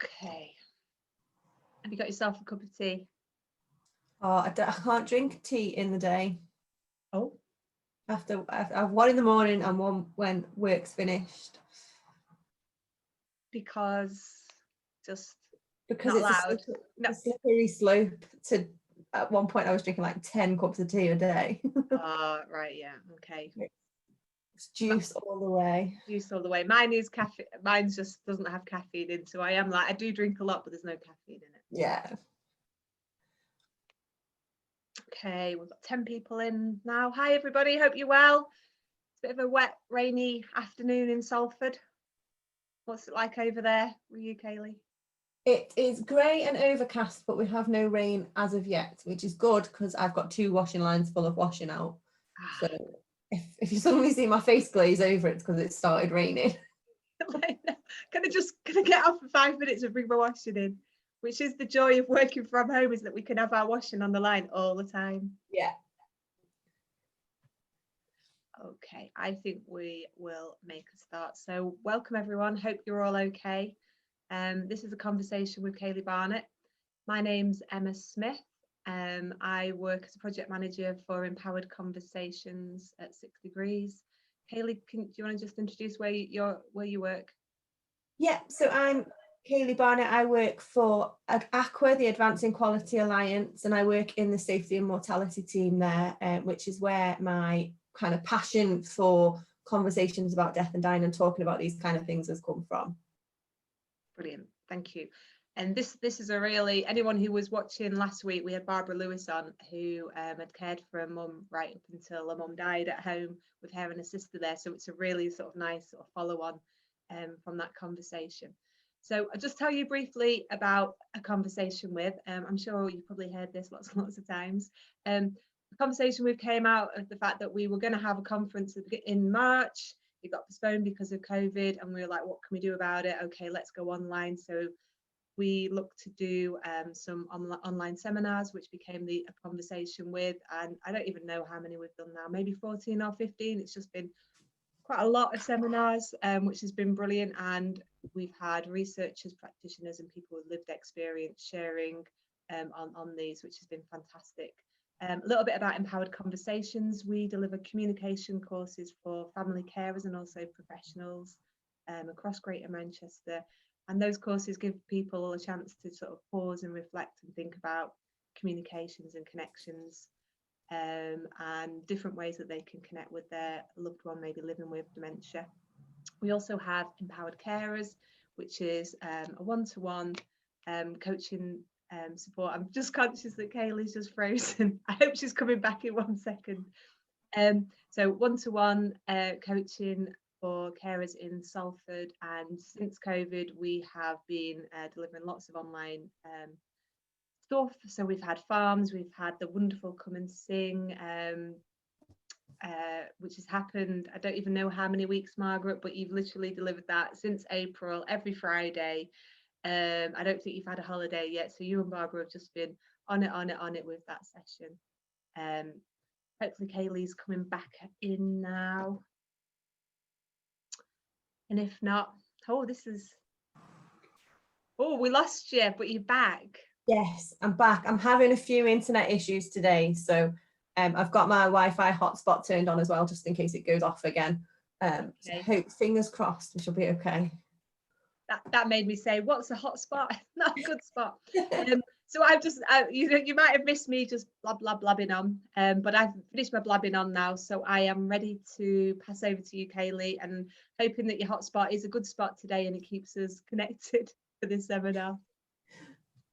Okay. Have you got yourself a cup of tea? Oh, I can't drink tea in the day. Oh. I have one in the morning and one when work's finished. Because it's not allowed. A slippery slope to, at one point I was drinking like 10 cups of tea a day. Oh, right, yeah, okay. It's juice all the way. Juice all the way. Mine is caffeine. Mine just doesn't have caffeine in, so I do drink a lot, but there's no caffeine in it. Yeah. Okay, we've got 10 people in now. Hi everybody, hope you're well. It's a bit of a wet, rainy afternoon in Salford. What's it like over there with you, Kayleigh? It is grey and overcast, but we have no rain as of yet, which is good because I've got 2 washing lines full of washing out. So if you suddenly see my face glaze over, it's because it started raining. Can I get off for 5 minutes and bring my washing in? Which is the joy of working from home, is that we can have our washing on the line all the time. Yeah. Okay, I think we will make a start. So welcome everyone, hope you're all okay. This is a conversation with Kayleigh Barnett. My name's Emma Smith. I work as a project manager for Empowered Conversations at 6 Degrees. Kayleigh, do you want to just introduce where you work? Yeah, so I'm Kayleigh Barnett. I work for AQUA, the Advancing Quality Alliance, and I work in the safety and mortality team there, which is where my kind of passion for conversations about death and dying and talking about these kind of things has come from. Brilliant, thank you. And this is a really, anyone who was watching last week, we had Barbara Lewis on, who had cared for a mum right up until her mum died at home with her and a sister there. So it's a really sort of nice sort of follow on from that conversation. So I'll just tell you briefly about a conversation with, I'm sure you've probably heard this lots and lots of times. The conversation with came out of the fact that we were going to have a conference in March. It got postponed because of COVID, and we were like, what can we do about it? Okay, let's go online. So we looked to do some online seminars, which became a conversation with, and I don't even know how many we've done now, maybe 14 or 15. It's just been quite a lot of seminars, which has been brilliant. And we've had researchers, practitioners, and people with lived experience sharing on these, which has been fantastic. A little bit about Empowered Conversations. We deliver communication courses for family carers and also professionals across Greater Manchester. And those courses give people a chance to sort of pause and reflect and think about communications and connections, and different ways that they can connect with their loved one, maybe living with dementia. We also have Empowered Carers, which is a one-to-one coaching support. I'm just conscious that Kayleigh's just frozen. I hope she's coming back in 1 second. So one-to-one coaching for carers in Salford, and since COVID we have been delivering lots of online stuff. So we've had farms, we've had the wonderful Come and Sing, which has happened, I don't even know how many weeks, Margaret, but you've literally delivered that since April, every Friday. I don't think you've had a holiday yet, so you and Barbara have just been on it with that session. Hopefully Kayleigh's coming back in now, and if not, we lost you, but you're back. Yes, I'm back. I'm having a few internet issues today, so I've got my Wi-Fi hotspot turned on as well, just in case it goes off again. Okay. So hope, fingers crossed, we shall be okay. That made me say, what's a hotspot? Not a good spot. So I've just, you might have missed me just blabbing on, but I've finished my blabbing on now, so I am ready to pass over to you, Kayleigh, and hoping that your hotspot is a good spot today and it keeps us connected for this seminar.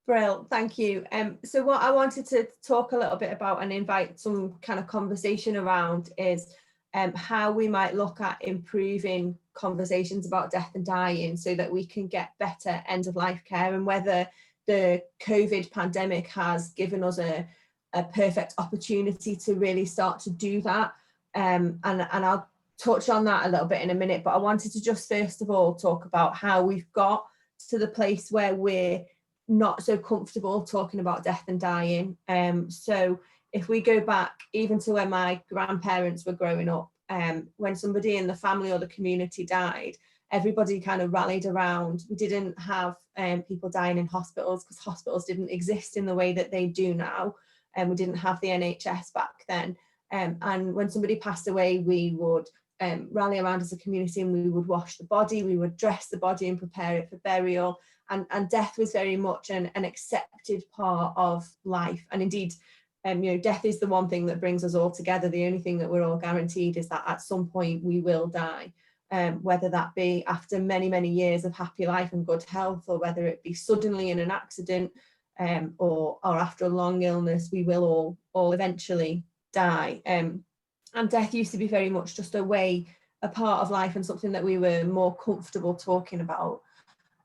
Brill, thank you. So what I wanted to talk a little bit about and invite some kind of conversation around is how we might look at improving conversations about death and dying so that we can get better end of life care, and whether the COVID pandemic has given us a perfect opportunity to really start to do that. And I'll touch on that a little bit in a minute, but I wanted to just first of all talk about how we've got to the place where we're not so comfortable talking about death and dying. So if we go back even to when my grandparents were growing up, when somebody in the family or the community died, everybody kind of rallied around. We didn't have people dying in hospitals, because hospitals didn't exist in the way that they do now, and we didn't have the NHS back then. And when somebody passed away, we would rally around as a community, and we would wash the body, we would dress the body and prepare it for burial. And death was very much an accepted part of life. And indeed, you know, death is the one thing that brings us all together. The only thing that we're all guaranteed is that at some point we will die, whether that be after many, many years of happy life and good health, or whether it be suddenly in an accident, or after a long illness. We will all eventually die. And death used to be very much just a part of life, and something that we were more comfortable talking about.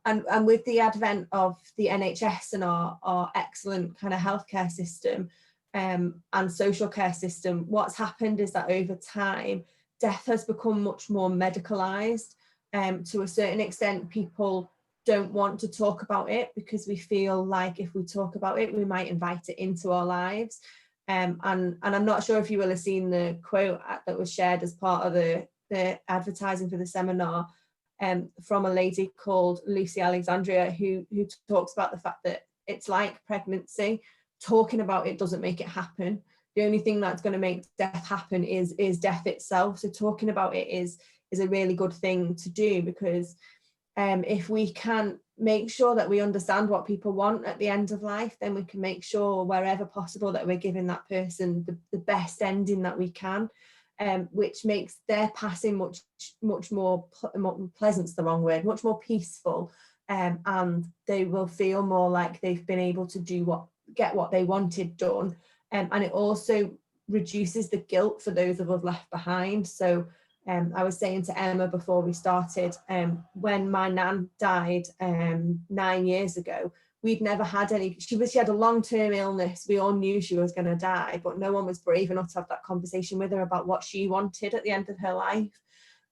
And with the advent of the NHS and our excellent kind of healthcare system and social care system, what's happened is that over time, death has become much more medicalised. To a certain extent, people don't want to talk about it, because we feel like if we talk about it, we might invite it into our lives. And I'm not sure if you will have seen the quote that was shared as part of the advertising for the seminar, from a lady called Lucy Alexandria, who talks about the fact that it's like pregnancy. Talking about it doesn't make it happen. The only thing that's going to make death happen is death itself. So talking about it is a really good thing to do, because if we can make sure that we understand what people want at the end of life, then we can make sure wherever possible that we're giving that person the best ending that we can. Which makes their passing much more pleasant's the wrong word, much more peaceful, and they will feel more like they've been able to get what they wanted done, and it also reduces the guilt for those of us left behind. So I was saying to Emma before we started, when my nan died 9 years ago, we'd never had any, she had a long-term illness. We all knew she was going to die, but no one was brave enough to have that conversation with her about what she wanted at the end of her life,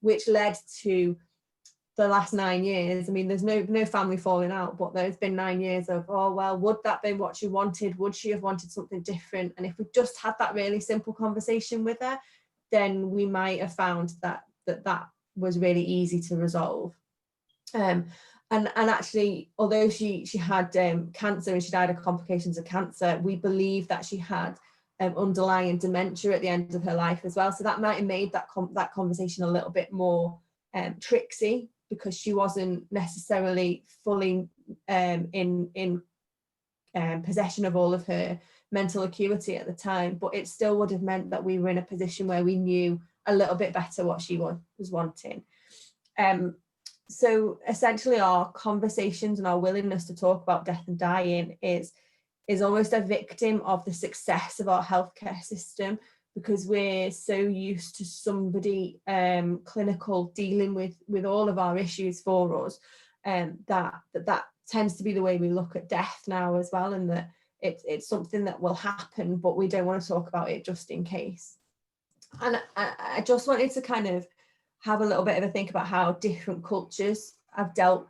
which led to the last 9 years. I mean, there's no family falling out, but there's been 9 years of, oh, well, would that be what she wanted? Would she have wanted something different? And if we just had that really simple conversation with her, then we might have found that was really easy to resolve. And actually, although she had cancer and she died of complications of cancer, we believe that she had underlying dementia at the end of her life as well. So that might have made that conversation a little bit more tricksy, because she wasn't necessarily fully in possession of all of her mental acuity at the time, but it still would have meant that we were in a position where we knew a little bit better what she was wanting. So essentially, our conversations and our willingness to talk about death and dying is almost a victim of the success of our healthcare system, because we're so used to somebody clinical dealing with all of our issues for us, that tends to be the way we look at death now as well, and that it's something that will happen, but we don't want to talk about it just in case. And I just wanted to kind of have a little bit of a think about how different cultures have dealt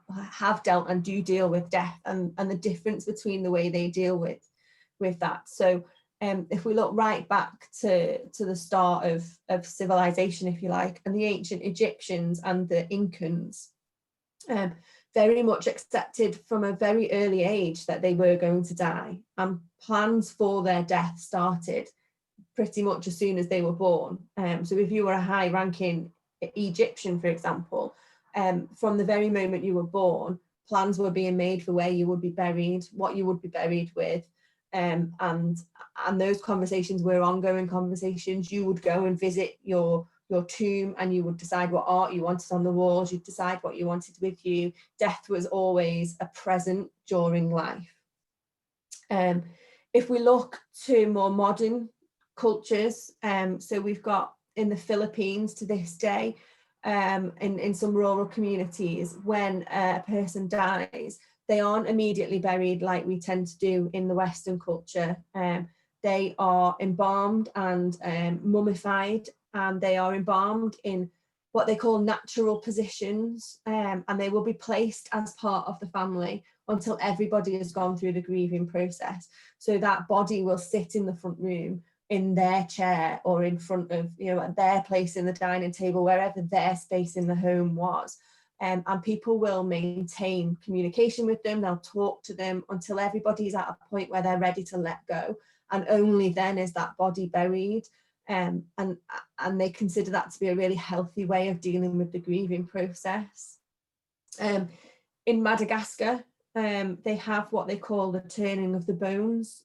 and do deal with death, and the difference between the way they deal with that. So if we look right back to the start of civilization, if you like, and the ancient Egyptians and the Incans, very much accepted from a very early age that they were going to die, and plans for their death started pretty much as soon as they were born. So if you were a high-ranking Egyptian, for example, from the very moment you were born, plans were being made for where you would be buried, what you would be buried with, and those conversations were ongoing conversations. You would go and visit your tomb, and you would decide what art you wanted on the walls, you'd decide what you wanted with you. Death was always a present during life. If we look to more modern cultures, so we've got in the Philippines to this day, in some rural communities, when a person dies, they aren't immediately buried like we tend to do in the Western culture. They are embalmed and mummified, and they are embalmed in what they call natural positions, and they will be placed as part of the family until everybody has gone through the grieving process. So that body will sit in the front room in their chair, or in front of, at their place in the dining table, wherever their space in the home was. and people will maintain communication with them. They'll talk to them until everybody's at a point where they're ready to let go, and only then is that body buried. And they consider that to be a really healthy way of dealing with the grieving process. In Madagascar, they have what they call the turning of the bones.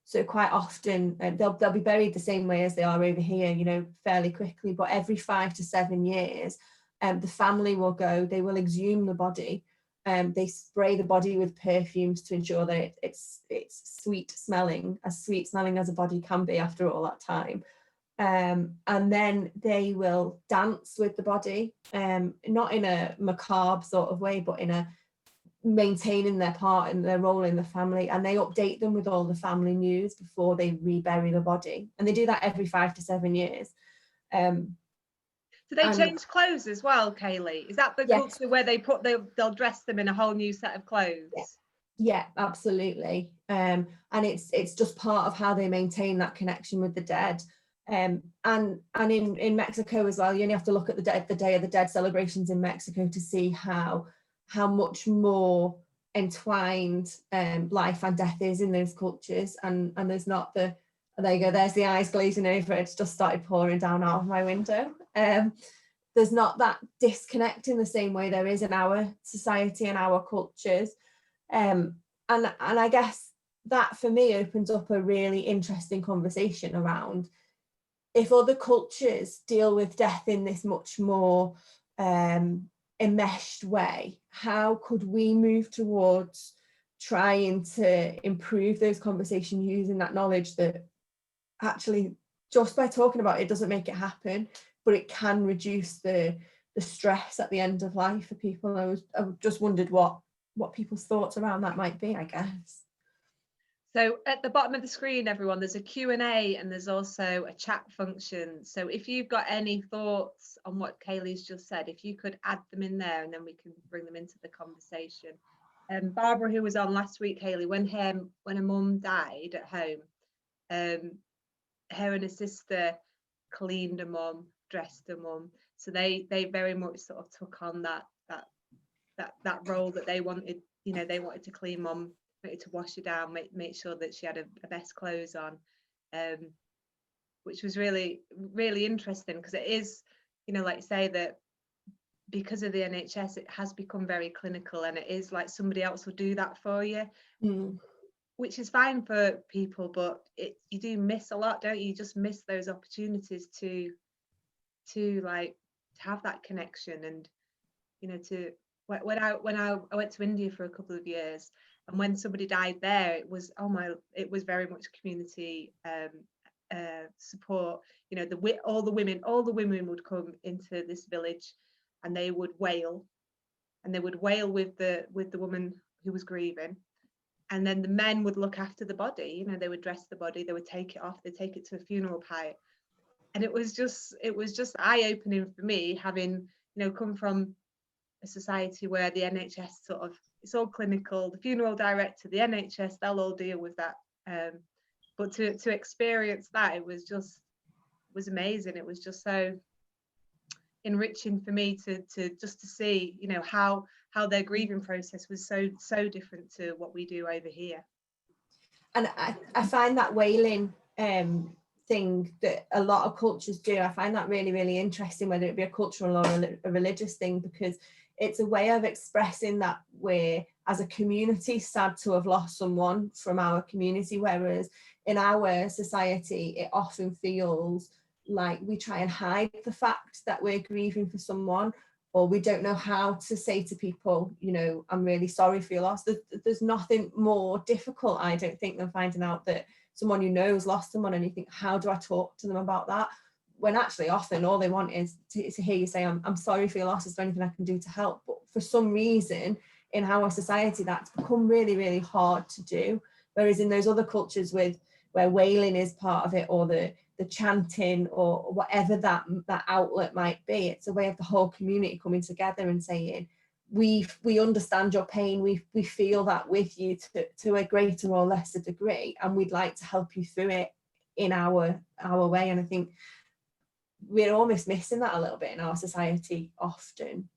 So quite often they'll be buried the same way as they are over here, you know, fairly quickly, but every 5 to 7 years, the family will go, they will exhume the body. They spray the body with perfumes to ensure that it's sweet smelling as a body can be after all that time. And then they will dance with the body, not in a macabre sort of way, but in a maintaining their part and their role in the family, and they update them with all the family news before they rebury the body, and they do that every 5 to 7 years. Do they change clothes as well, Kayleigh? Is that the culture where they'll dress them in a whole new set of clothes? Yeah, absolutely. And it's just part of how they maintain that connection with the dead. And in Mexico as well, you only have to look at the Day of the Dead celebrations in Mexico to see how much more entwined life and death is in those cultures, and there's not the, there you go, there's the eyes glazing over, it's just started pouring down out of my window. There's not that disconnect in the same way there is in our society and our cultures, and I guess that for me opens up a really interesting conversation around, if other cultures deal with death in this much more enmeshed way, how could we move towards trying to improve those conversations using that knowledge that actually just by talking about it doesn't make it happen, but it can reduce the stress at the end of life for people. I just wondered what people's thoughts around that might be, I guess. So at the bottom of the screen, everyone, there's a Q&A and there's also a chat function. So if you've got any thoughts on what Kayleigh's just said, if you could add them in there and then we can bring them into the conversation. Barbara, who was on last week, Kayleigh, when her mum died at home, her and her sister cleaned her mum, dressed her mum. So they very much sort of took on that role that they wanted. You know, they wanted to clean mum, to wash her down, make sure that she had her best clothes on, which was really, really interesting, because it is, you know, like you say, that because of the NHS, it has become very clinical, and it is like somebody else will do that for you, which is fine for people, but you do miss a lot, don't you? You just miss those opportunities to have that connection. And you know, when I went to India for a couple of years, and when somebody died there, it was very much community support. You know, all the women would come into this village, and they would wail, with the woman who was grieving, and then the men would look after the body. You know, they would dress the body, they would take it off, they take it to a funeral pyre, and it was just eye-opening for me, having, you know, come from a society where the NHS sort of, it's all clinical, the funeral director, the NHS, they'll all deal with that, but to experience that, it was amazing. It was just so enriching for me to see, you know, how their grieving process was so different to what we do over here. And I find that wailing thing that a lot of cultures do, I find that really, really interesting, whether it be a cultural or a religious thing, because it's a way of expressing that we're, as a community, sad to have lost someone from our community, whereas in our society it often feels like we try and hide the fact that we're grieving for someone, or we don't know how to say to people, you know, I'm really sorry for your loss. There's nothing more difficult, I don't think, than finding out that someone you know has lost someone, and you think, how do I talk to them about that? When actually often all they want is to hear you say, I'm sorry for your loss, is there anything I can do to help? But for some reason in our society, that's become really, really hard to do. Whereas in those other cultures where wailing is part of it, or the chanting, or whatever that outlet might be, it's a way of the whole community coming together and saying, we understand your pain, we feel that with you to a greater or lesser degree, and we'd like to help you through it in our way. And I think we're almost missing that a little bit in our society often.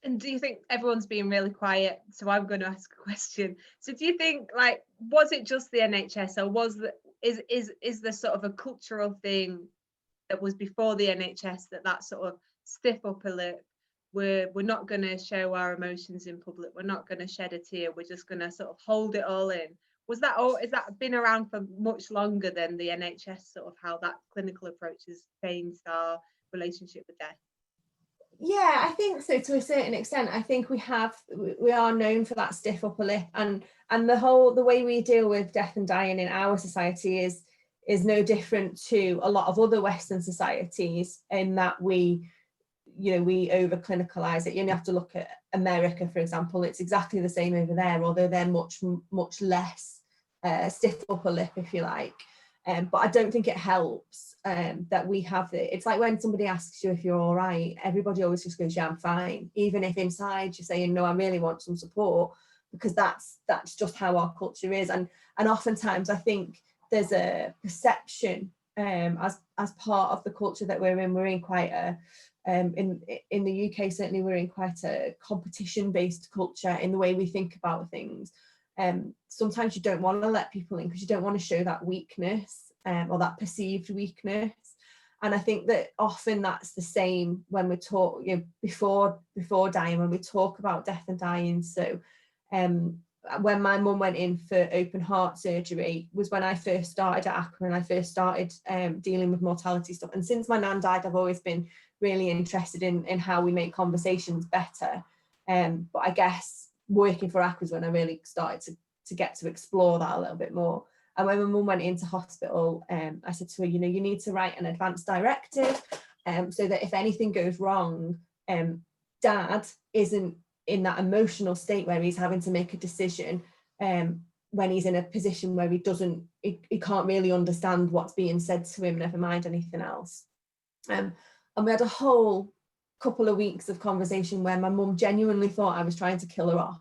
And do you think everyone's being really quiet? So I'm going to ask a question. So do you think, like, was it just the NHS, or is there sort of a cultural thing that was before the NHS, that sort of stiff upper lip? We're not going to show our emotions in public. We're not going to shed a tear. We're just going to sort of hold it all in. Was that all? Is that been around for much longer than the NHS? Sort of how that clinical approach has changed our relationship with death? Yeah, I think so, to a certain extent. I think we are known for that stiff upper lip, and the way we deal with death and dying in our society is no different to a lot of other Western societies, in that we over clinicalize it. You only have to look at America, for example. It's exactly the same over there, although they're much less stiff upper lip, if you like. But I don't think it helps that we have it. It's like when somebody asks you if you're all right, everybody always just goes, yeah, I'm fine, even if inside you're saying, no, I really want some support, because that's just how our culture is. And oftentimes I think there's a perception as part of the culture that we're in quite a in the UK, certainly we're in quite a competition-based culture in the way we think about things. Sometimes you don't want to let people in because you don't want to show that weakness or that perceived weakness. And I think that often that's the same when we talk, before dying, when we talk about death and dying. So when my mum went in for open heart surgery was when I first started at ACRA, and I first started dealing with mortality stuff. And since my nan died, I've always been really interested in how we make conversations better. But I guess working for ACRA is when I really started to get to explore that a little bit more. And when my mum went into hospital, I said to her, you need to write an advance directive so that if anything goes wrong, Dad isn't in that emotional state where he's having to make a decision when he's in a position where he can't really understand what's being said to him, never mind anything else. And we had a whole couple of weeks of conversation where my mum genuinely thought I was trying to kill her off,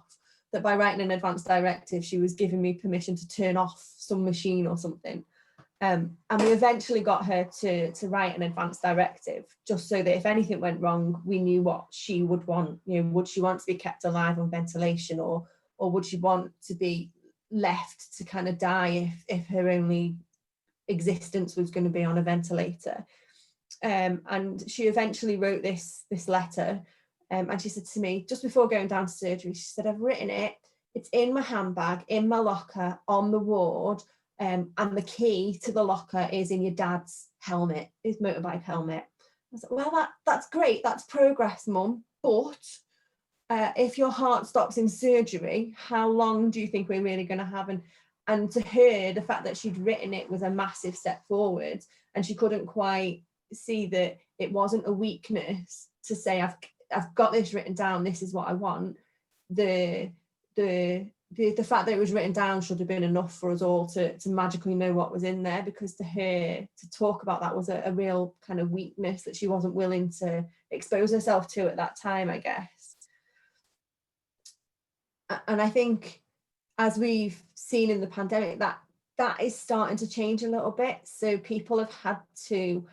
that by writing an advance directive she was giving me permission to turn off some machine or something. And we eventually got her to write an advance directive, just so that if anything went wrong, we knew what she would want. Would she want to be kept alive on ventilation, or would she want to be left to kind of die if her only existence was going to be on a ventilator? And she eventually wrote this letter, and she said to me just before going down to surgery, she said, I've written it, it's in my handbag, in my locker, on the ward. And the key to the locker is in your dad's helmet, his motorbike helmet. I was like, well, that's great, that's progress, Mum. But if your heart stops in surgery, how long do you think we're really going to have? And to her, the fact that she'd written it was a massive step forward, and she couldn't quite see that it wasn't a weakness to say, I've got this written down, this is what I want. The fact that it was written down should have been enough for us all to magically know what was in there, because to her, to talk about that was a real kind of weakness that she wasn't willing to expose herself to at that time, I guess. And I think, as we've seen in the pandemic, that is starting to change a little bit. So people have had to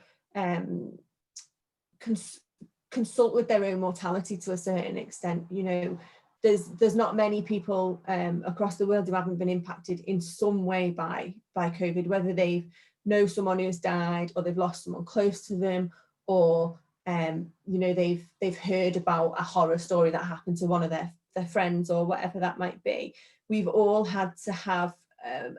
consult with their own mortality to a certain extent. There's not many people across the world who haven't been impacted in some way by COVID, whether they know someone who's died, or they've lost someone close to them, or they've heard about a horror story that happened to one of their friends, or whatever that might be. We've all had to have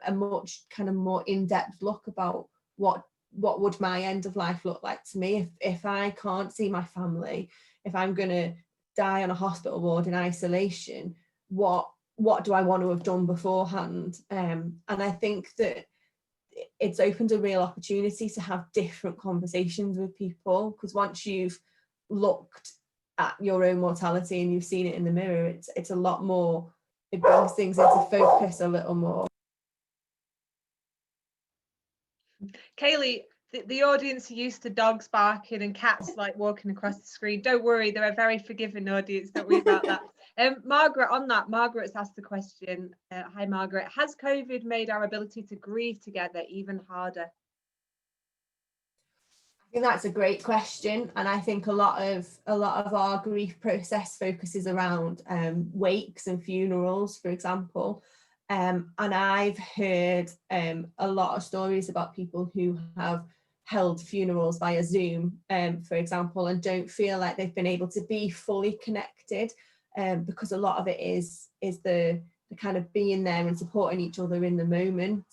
a much kind of more in-depth look about what would my end of life look like to me if I can't see my family, if I'm going to die on a hospital ward in isolation, what do I want to have done beforehand? And I think that it's opened a real opportunity to have different conversations with people, because once you've looked at your own mortality and you've seen it in the mirror, it's a lot more, it brings things into focus a little more. Kayleigh, the audience are used to dogs barking and cats like walking across the screen. Don't worry, they're a very forgiving audience, don't worry about that. Margaret, on that, Margaret's asked the question, hi Margaret, has COVID made our ability to grieve together even harder? I think that's a great question, and I think a lot of our grief process focuses around wakes and funerals, for example. And I've heard a lot of stories about people who have held funerals via Zoom, for example, and don't feel like they've been able to be fully connected, because a lot of it is the kind of being there and supporting each other in the moment.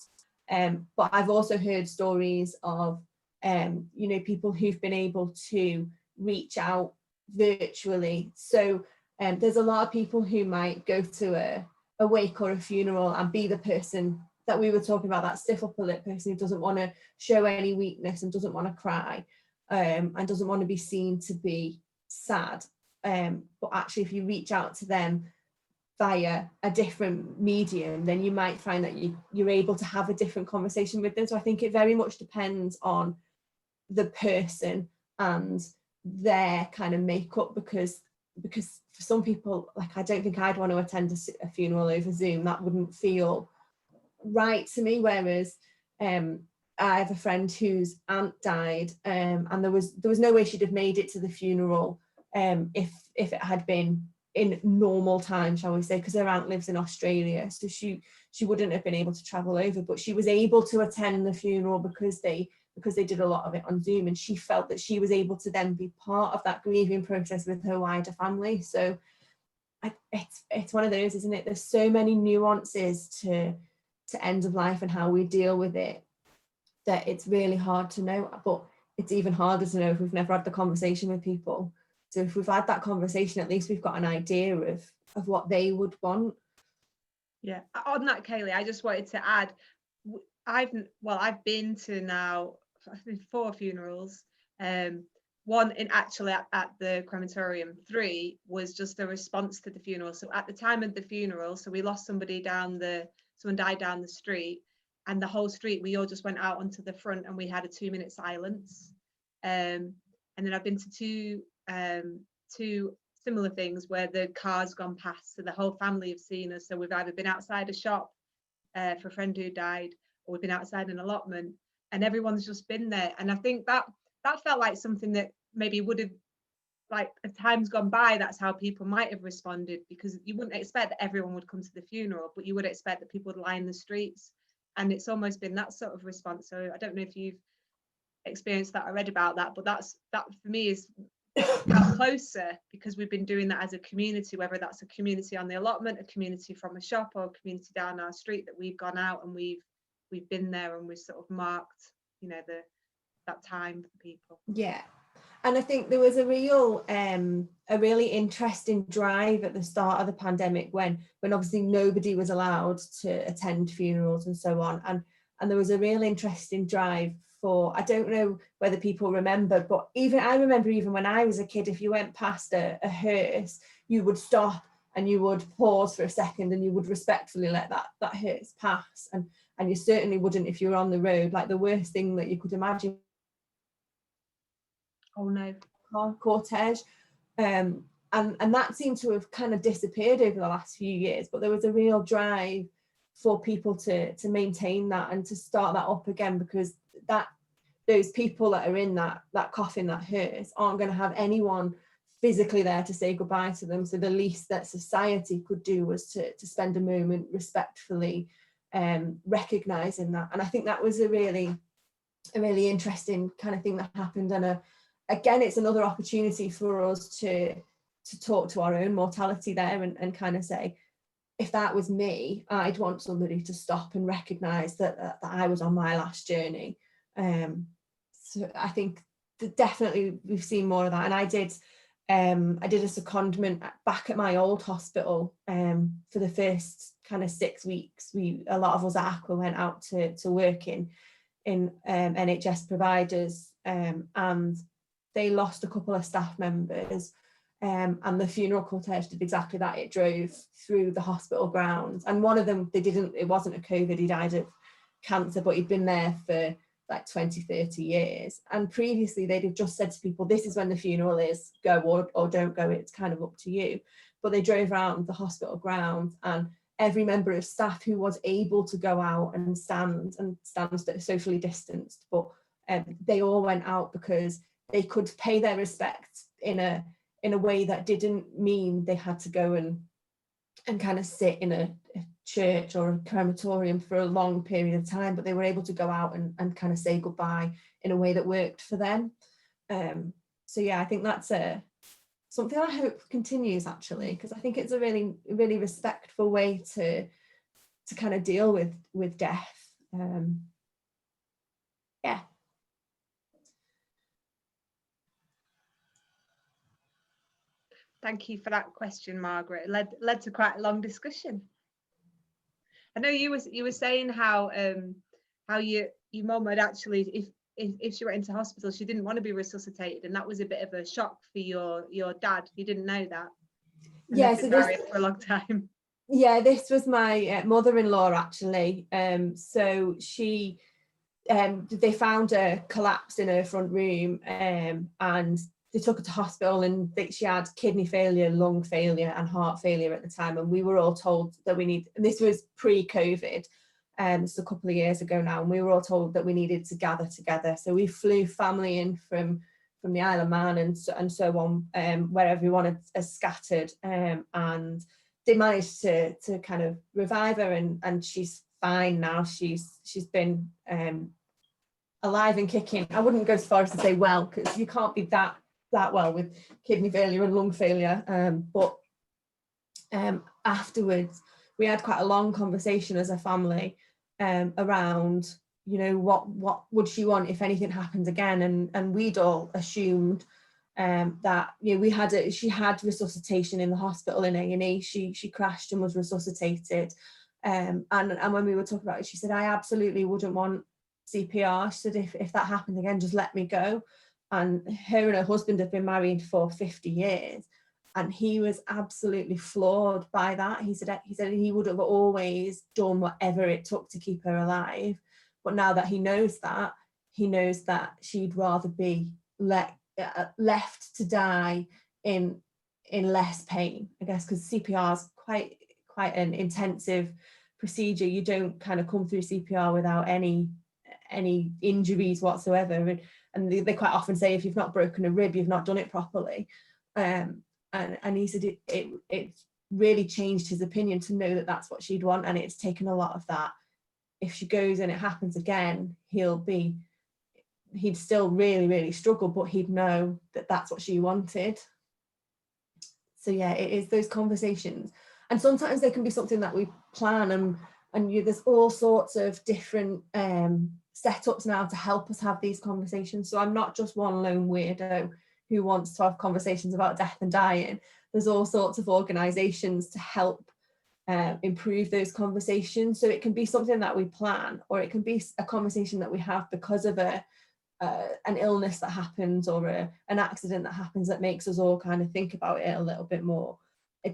But I've also heard stories of you know, people who've been able to reach out virtually. So there's a lot of people who might go to a wake or a funeral and be the person that we were talking about, that stiff upper lip person who doesn't want to show any weakness and doesn't want to cry, and doesn't want to be seen to be sad. But actually, if you reach out to them via a different medium, then you might find that you're able to have a different conversation with them. So I think it very much depends on the person and their kind of makeup, because for some people, like, I don't think I'd want to attend a funeral over Zoom. That wouldn't feel right to me. Whereas I have a friend whose aunt died, and there was no way she'd have made it to the funeral if it had been in normal time, shall we say, because her aunt lives in Australia, so she wouldn't have been able to travel over, but she was able to attend the funeral because they did a lot of it on Zoom, and she felt that she was able to then be part of that grieving process with her wider family. So it's one of those, isn't it? There's so many nuances to end of life and how we deal with it that it's really hard to know. But it's even harder to know if we've never had the conversation with people. So if we've had that conversation, at least we've got an idea of what they would want. Yeah, on that, Kayleigh, I just wanted to add, I've been to now 4 funerals. One in actually at the crematorium. 3 was just a response to the funeral. So at the time of the funeral, so we lost somebody someone died down the street, and the whole street, we all just went out onto the front and we had a 2-minute silence. And then I've been to two similar things where the car's gone past, so the whole family have seen us. So we've either been outside a shop for a friend who died, or we've been outside an allotment, and everyone's just been there. And I think that felt like something that maybe would have, like, as time's gone by, that's how people might have responded, because you wouldn't expect that everyone would come to the funeral, but you would expect that people would line the streets, and it's almost been that sort of response. So I don't know if you've experienced that or read about that, but that for me is closer, because we've been doing that as a community, whether that's a community on the allotment, a community from a shop, or a community down our street, that we've gone out and we've been there and we've sort of marked, you know, that time for people. Yeah, and I think there was a really interesting drive at the start of the pandemic when obviously nobody was allowed to attend funerals and so on, and there was a real interesting drive for, I don't know whether people remember, but I remember even when I was a kid, if you went past a hearse, you would stop and you would pause for a second and you would respectfully let that hearse pass, and you certainly wouldn't if you were on the road. Like, the worst thing that you could imagine, oh no, cortege, and that seemed to have kind of disappeared over the last few years, but there was a real drive for people to maintain that and to start that up again, because those people that are in that coffin, that hearse, aren't going to have anyone physically there to say goodbye to them. So the least that society could do was to spend a moment respectfully recognizing that. And I think that was a really interesting kind of thing that happened. And again, it's another opportunity for us to talk to our own mortality there and kind of say, if that was me, I'd want somebody to stop and recognize that I was on my last journey. So I think that definitely we've seen more of that. And I did a secondment back at my old hospital for the first kind of 6 weeks. A lot of us at Aqua went out to work in NHS providers, and they lost a couple of staff members, and the funeral cortege did exactly that. It drove through the hospital grounds, and one of them, it wasn't a COVID, he died of cancer, but he'd been there for like 20-30 years, and previously they'd have just said to people, this is when the funeral is, go or don't go, it's kind of up to you. But they drove around the hospital grounds, and every member of staff who was able to go out and stand socially distanced, but they all went out because they could pay their respects in a way that didn't mean they had to go and kind of sit in a church or a crematorium for a long period of time, but they were able to go out and kind of say goodbye in a way that worked for them. So yeah, I think that's something I hope continues, actually, because I think it's a really, really respectful way to kind of deal with death. Yeah. Thank you for that question, Margaret. It led to quite a long discussion. I know you were saying how your mum had actually, if she went into hospital, she didn't want to be resuscitated, and that was a bit of a shock for your dad. You didn't know that. And Yeah, so this for a long time. Yeah, this was my mother-in-law, actually. So she, they found her collapsed in her front room, and they took her to hospital, and she had kidney failure, lung failure and heart failure at the time, and we were all told that and this was pre-COVID, it's a couple of years ago now, and we were all told that we needed to gather together. So we flew family in from the Isle of Man and so on, where everyone has scattered, and they managed to kind of revive her, and she's fine now. She's been alive and kicking. I wouldn't go as far as to say well, because you can't be that well with kidney failure and lung failure. But afterwards, we had quite a long conversation as a family around, you know, what would she want if anything happened again, and we'd all assumed that, you know, she had resuscitation in the hospital in A&E. She crashed and was resuscitated, and when we were talking about it, she said, I absolutely wouldn't want CPR. She said, if that happened again, just let me go. And her and her husband have been married for 50 years, and he was absolutely floored by that. He said he would have always done whatever it took to keep her alive, but now that he knows that she'd rather be left to die in less pain, I guess, because CPR is quite an intensive procedure. You don't kind of come through CPR without any injuries whatsoever, and they quite often say if you've not broken a rib, you've not done it properly. And he said it really changed his opinion to know that that's what she'd want, and it's taken a lot of that. If she goes and it happens again, he'd still really, really struggle, but he'd know that that's what she wanted. So yeah, it is those conversations, and sometimes they can be something that we plan, and there's all sorts of different setups now to help us have these conversations. So I'm not just one lone weirdo who wants to have conversations about death and dying. There's all sorts of organisations to help improve those conversations. So it can be something that we plan, or it can be a conversation that we have because of an illness that happens, or an accident that happens, that makes us all kind of think about it a little bit more.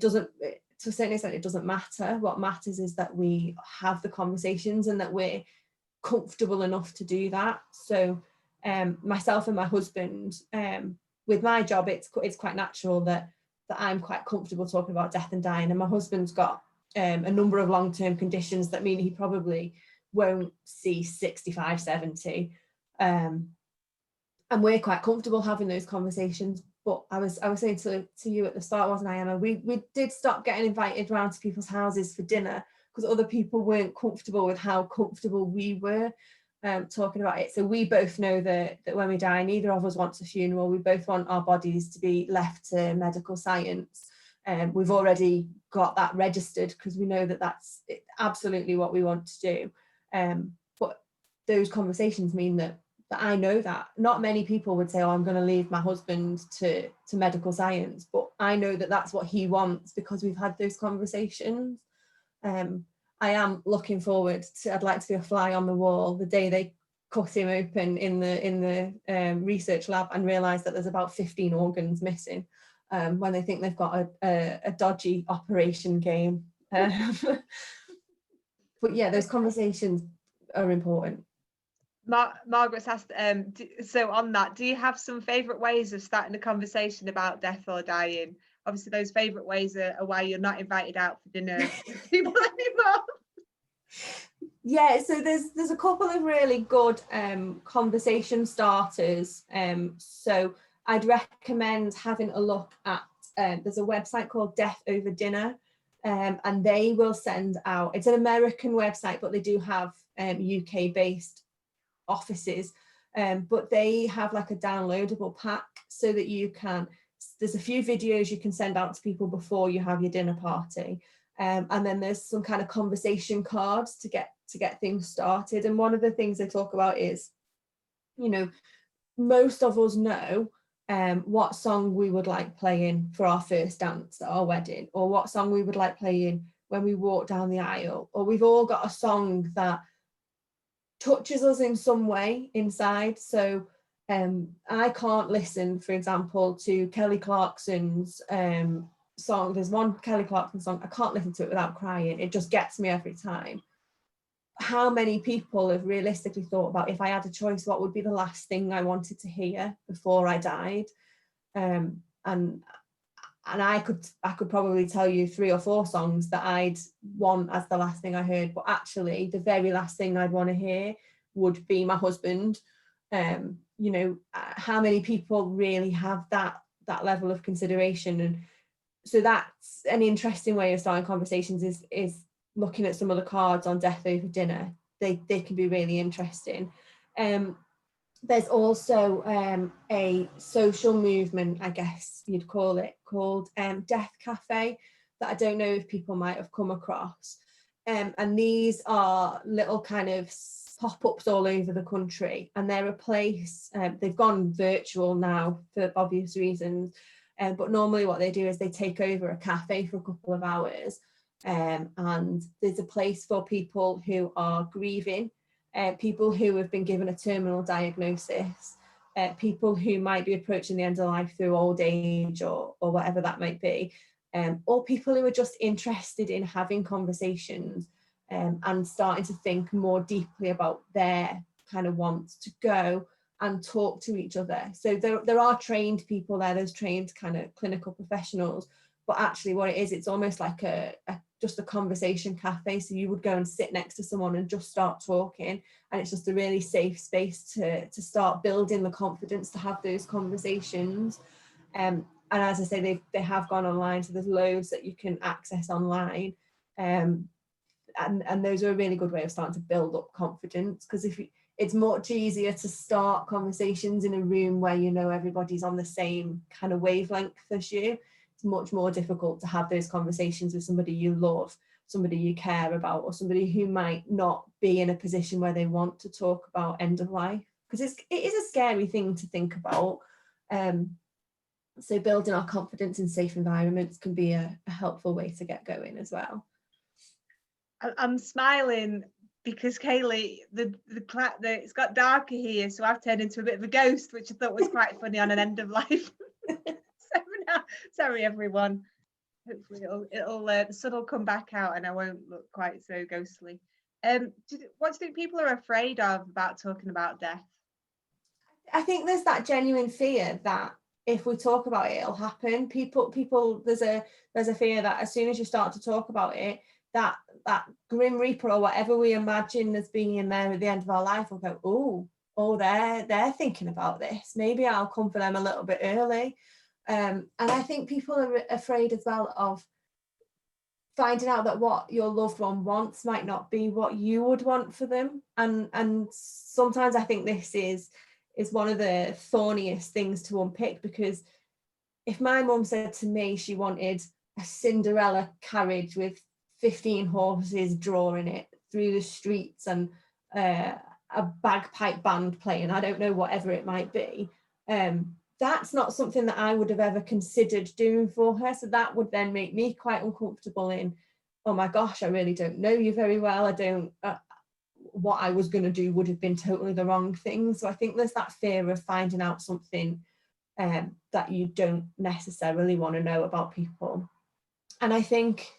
To a certain extent, it doesn't matter. What matters is that we have the conversations and that we're comfortable enough to do that. So myself and my husband, with my job, it's quite natural that I'm quite comfortable talking about death and dying, and my husband's got a number of long-term conditions that mean he probably won't see 65, 70, and we're quite comfortable having those conversations. But I was saying to you at the start, wasn't I, Emma, we did stop getting invited around to people's houses for dinner because other people weren't comfortable with how comfortable we were talking about it. So we both know that when we die, neither of us wants a funeral. We both want our bodies to be left to medical science. We've already got that registered because we know that that's absolutely what we want to do. But those conversations mean that I know that not many people would say, oh, I'm going to leave my husband to medical science, but I know that that's what he wants because we've had those conversations. I am looking forward to, I'd like to be a fly on the wall the day they cut him open in the research lab and realise that there's about 15 organs missing, when they think they've got a dodgy operation game. But yeah, those conversations are important. Margaret's asked, so on that, do you have some favourite ways of starting a conversation about death or dying? Obviously, those favourite ways are why you're not invited out for dinner with people anymore. Yeah, so there's a couple of really good conversation starters. So I'd recommend having a look at, there's a website called Death Over Dinner, and they will send out, it's an American website, but they do have UK based offices, but they have like a downloadable pack so that you can, there's a few videos you can send out to people before you have your dinner party. And then there's some kind of conversation cards to get things started. And one of the things they talk about is, you know, most of us know what song we would like playing for our first dance at our wedding, or what song we would like playing when we walk down the aisle, or we've all got a song that touches us in some way inside. So I can't listen, for example, to Kelly Clarkson's song. There's one Kelly Clarkson song, I can't listen to it without crying. It just gets me every time. How many people have realistically thought about, if I had a choice, what would be the last thing I wanted to hear before I died? And I could probably tell you 3 or 4 songs that I'd want as the last thing I heard, but actually the very last thing I'd want to hear would be my husband. You know, how many people really have that level of consideration? And so that's an interesting way of starting conversations, is looking at some of the cards on Death Over Dinner. They can be really interesting. There's also a social movement, I guess you'd call it, called Death Cafe, that I don't know if people might have come across. And these are little kind of pop-ups all over the country, and they're a place, they've gone virtual now for obvious reasons, but normally what they do is they take over a cafe for a couple of hours, and there's a place for people who are grieving, people who have been given a terminal diagnosis, people who might be approaching the end of life through old age or whatever that might be, or people who are just interested in having conversations and starting to think more deeply about their kind of wants to go and talk to each other. So there are trained people there, there's trained kind of clinical professionals, but actually what it is, it's almost like just a conversation cafe. So you would go and sit next to someone and just start talking, and it's just a really safe space to start building the confidence to have those conversations. And as I say, they have gone online, so there's loads that you can access online. And those are a really good way of starting to build up confidence, because it's much easier to start conversations in a room where you know everybody's on the same kind of wavelength as you. It's much more difficult to have those conversations with somebody you love, somebody you care about, or somebody who might not be in a position where they want to talk about end of life, because it is a scary thing to think about. So building our confidence in safe environments can be a helpful way to get going as well. I'm smiling because Kayleigh, it's got darker here, so I've turned into a bit of a ghost, which I thought was quite funny on an end of life. So now, sorry everyone. Hopefully the sun will come back out and I won't look quite so ghostly. What do you think people are afraid of about talking about death? I think there's that genuine fear that if we talk about it, it'll happen. People, there's a fear that as soon as you start to talk about it, that grim reaper or whatever we imagine as being in there at the end of our life will go, oh, they're thinking about this. Maybe I'll come for them a little bit early. And I think people are afraid as well of finding out that what your loved one wants might not be what you would want for them. And sometimes I think this is one of the thorniest things to unpick, because if my mum said to me she wanted a Cinderella carriage with 15 horses drawing it through the streets and a bagpipe band playing, I don't know, whatever it might be, that's not something that I would have ever considered doing for her. So that would then make me quite uncomfortable in, oh my gosh, I really don't know you very well. I don't, what I was going to do would have been totally the wrong thing. So I think there's that fear of finding out something that you don't necessarily want to know about people. And I think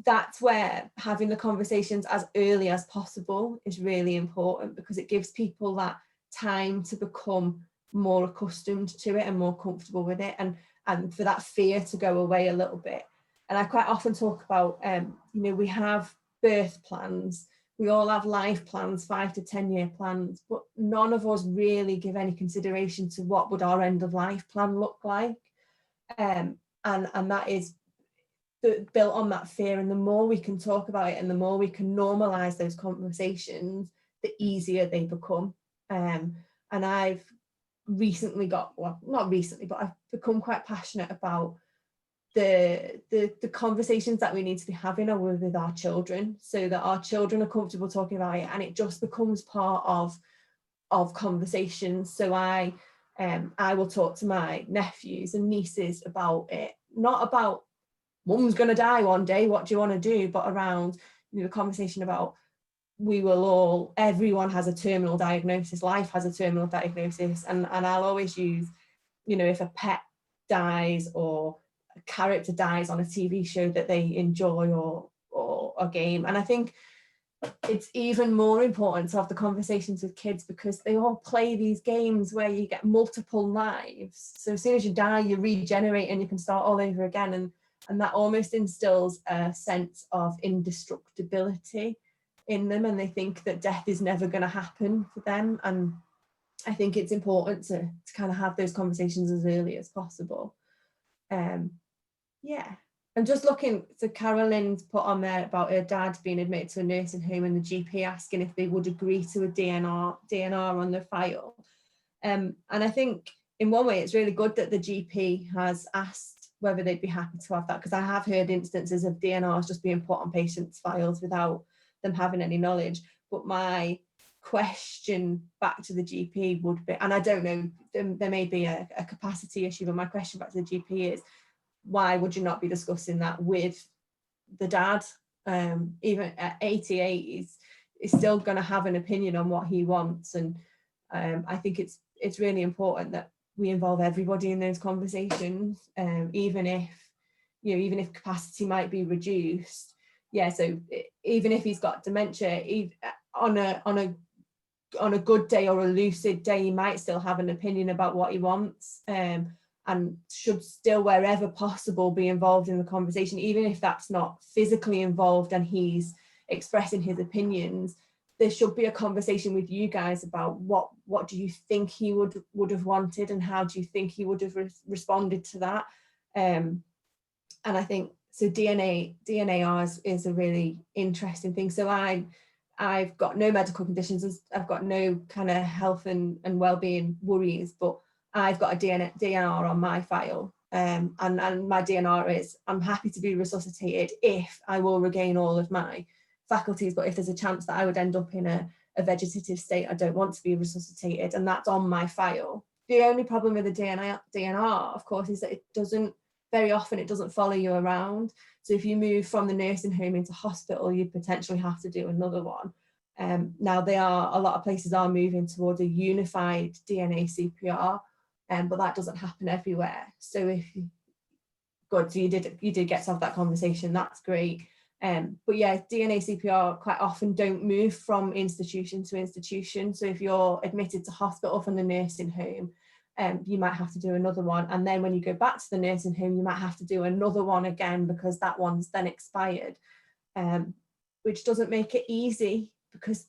that's where having the conversations as early as possible is really important, because it gives people that time to become more accustomed to it and more comfortable with it, and for that fear to go away a little bit. And I quite often talk about, we have birth plans, we all have life plans, 5 to 10 year plans, but none of us really give any consideration to what would our end of life plan look like. And that is built on that fear. And the more we can talk about it and the more we can normalize those conversations, the easier they become. And I've recently not recently, but I've become quite passionate about the conversations that we need to be having are with our children, so that our children are comfortable talking about it, and it just becomes part of conversations. So I will talk to my nephews and nieces about it, not about mum's going to die one day, what do you want to do, but around, the conversation about everyone has a terminal diagnosis, life has a terminal diagnosis, and I'll always use, if a pet dies or a character dies on a TV show that they enjoy or a game. And I think it's even more important to have the conversations with kids because they all play these games where you get multiple lives. So as soon as you die, you regenerate and you can start all over again. And that almost instills a sense of indestructibility in them, and they think that death is never going to happen for them. And I think it's important to kind of have those conversations as early as possible. And just looking, so Carolyn's put on there about her dad being admitted to a nursing home and the GP asking if they would agree to a DNR on the file. And I think in one way it's really good that the GP has asked whether they'd be happy to have that, because I have heard instances of DNRs just being put on patients' files without them having any knowledge. But my question back to the GP would be, and I don't know, there may be a capacity issue, but my question back to the GP is, why would you not be discussing that with the dad? Even at 88, he's still going to have an opinion on what he wants. And I think it's really important that we involve everybody in those conversations, even if capacity might be reduced. So even if he's got dementia, on a good day or a lucid day, he might still have an opinion about what he wants. And should still, wherever possible, be involved in the conversation, even if that's not physically involved and he's expressing his opinions. There should be a conversation with you guys about what do you think he would have wanted, and how do you think he would have responded to that. And I think so DNAR is a really interesting thing. So I've got no medical conditions, I've got no kind of health and well-being worries, but I've got a DNR on my file, and my DNR is, I'm happy to be resuscitated if I will regain all of my faculties, but if there's a chance that I would end up in a vegetative state, I don't want to be resuscitated, and that's on my file. The only problem with the DNR, of course, is that it doesn't follow you around. So if you move from the nursing home into hospital, you'd potentially have to do another one. Now a lot of places are moving towards a unified DNA CPR, but that doesn't happen everywhere. So so you did get to have that conversation, that's great. But yeah, DNA CPR quite often don't move from institution to institution. So if you're admitted to hospital from the nursing home, you might have to do another one. And then when you go back to the nursing home, you might have to do another one again because that one's then expired, which doesn't make it easy, because,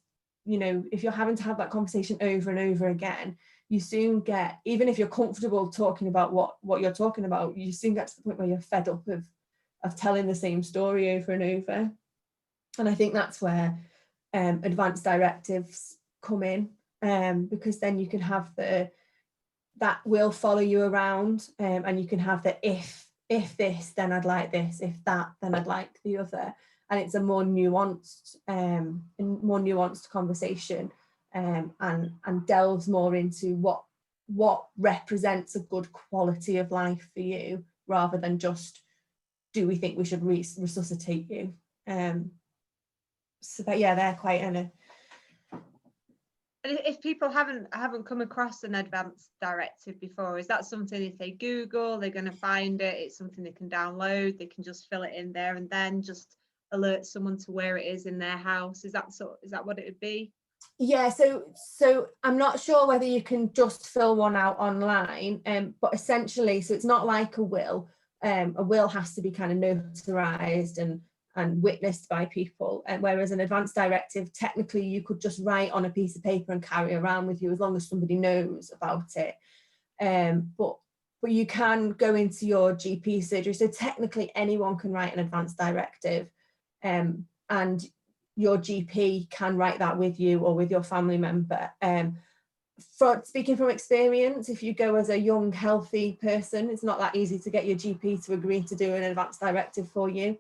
if you're having to have that conversation over and over again, you soon get, even if you're comfortable talking about what you're talking about, you soon get to the point where you're fed up of telling the same story over and over. And I think that's where advanced directives come in, because then you can have that will follow you around, and you can have the if this, then I'd like this, if that, then I'd like the other. And it's a more nuanced conversation, and delves more into what represents a good quality of life for you, rather than just, do we think we should resuscitate you? So that, they're quite And if people haven't come across an advanced directive before, is that something, if they Google, they're going to find it? It's something they can download, they can just fill it in there and then just alert someone to where it is in their house? Is that what it would be? Yeah, so I'm not sure whether you can just fill one out online, but essentially, so it's not like a will. A will has to be kind of notarized and witnessed by people, and whereas an advance directive, technically you could just write on a piece of paper and carry around with you as long as somebody knows about it. But you can go into your GP surgery, so technically anyone can write an advance directive, and your GP can write that with you or with your family member. Speaking from experience, if you go as a young, healthy person, it's not that easy to get your GP to agree to do an advance directive for you,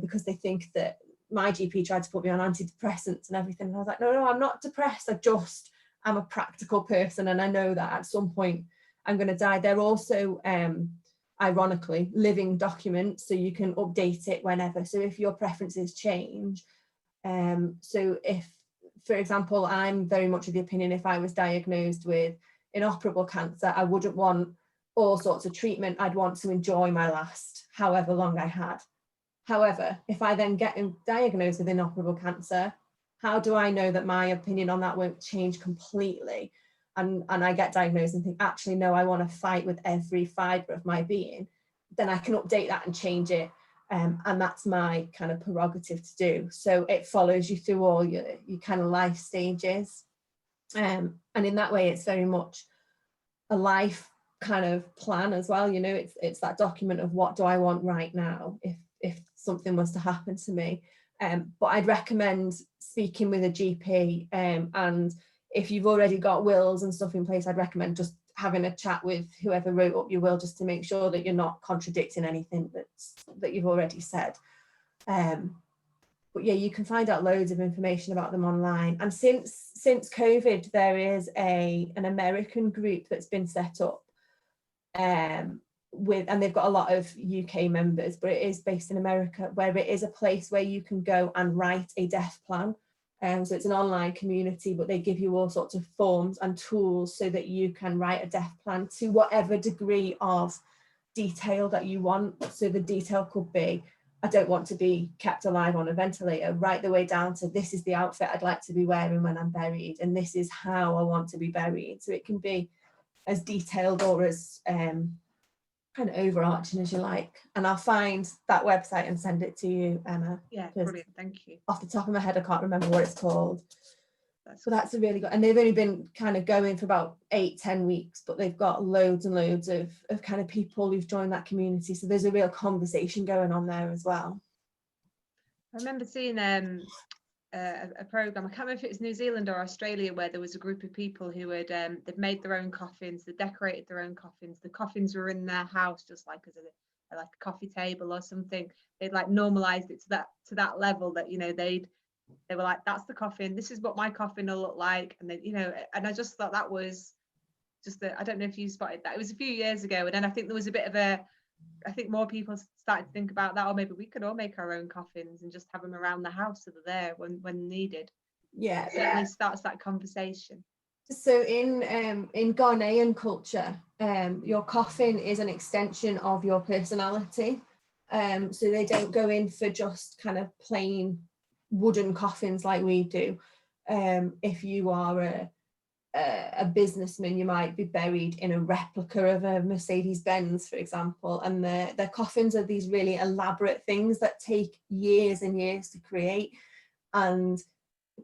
because they think that my GP tried to put me on antidepressants and everything. And I was like, no, I'm not depressed. I'm a practical person, and I know that at some point I'm going to die. They're also, ironically, living documents, so you can update it whenever. So if your preferences change, so if, for example, I'm very much of the opinion, if I was diagnosed with inoperable cancer, I wouldn't want all sorts of treatment. I'd want to enjoy my last however long I had. However, if I then get diagnosed with inoperable cancer, how do I know that my opinion on that won't change completely? And I get diagnosed and think, actually, no, I want to fight with every fibre of my being, then I can update that and change it. And that's my kind of prerogative to do. So it follows you through all your kind of life stages. And in that way, it's very much a life kind of plan as well. You know, it's that document of what do I want right now if something was to happen to me. But I'd recommend speaking with a GP, and if you've already got wills and stuff in place, I'd recommend just having a chat with whoever wrote up your will, just to make sure that you're not contradicting anything that you've already said. But yeah, you can find out loads of information about them online. And since COVID, there is an American group that's been set up, and they've got a lot of UK members, but it is based in America, where it is a place where you can go and write a death plan. So it's an online community, but they give you all sorts of forms and tools so that you can write a death plan to whatever degree of detail that you want. So the detail could be, I don't want to be kept alive on a ventilator, right the way down to, this is the outfit I'd like to be wearing when I'm buried, and this is how I want to be buried. So it can be as detailed or as kind of overarching as you like. And I'll find that website and send it to you, Emma. Yeah, brilliant, thank you. Off the top of my head, I can't remember what it's called. So that's a really good, and they've only been kind of going for about 8-10 weeks, but they've got loads and loads of kind of people who've joined that community. So there's a real conversation going on there as well. I remember seeing a program, I can't remember if it was New Zealand or Australia, where there was a group of people who had they'd made their own coffins, they decorated their own coffins. The coffins were in their house, just like as a coffee table or something. They'd like normalized it to that level that, you know, they were like, that's the coffin, this is what my coffin will look like. And then, you know, and I just thought that was just I don't know if you spotted that. It was a few years ago, and then I think there was a bit of I think more people started to think about that, or maybe we could all make our own coffins and just have them around the house so they're there when needed. Yeah, it certainly starts that conversation. So in Ghanaian culture, your coffin is an extension of your personality. So they don't go in for just kind of plain wooden coffins like we do. If you are a businessman, you might be buried in a replica of a Mercedes-Benz, for example, and their coffins are these really elaborate things that take years and years to create. And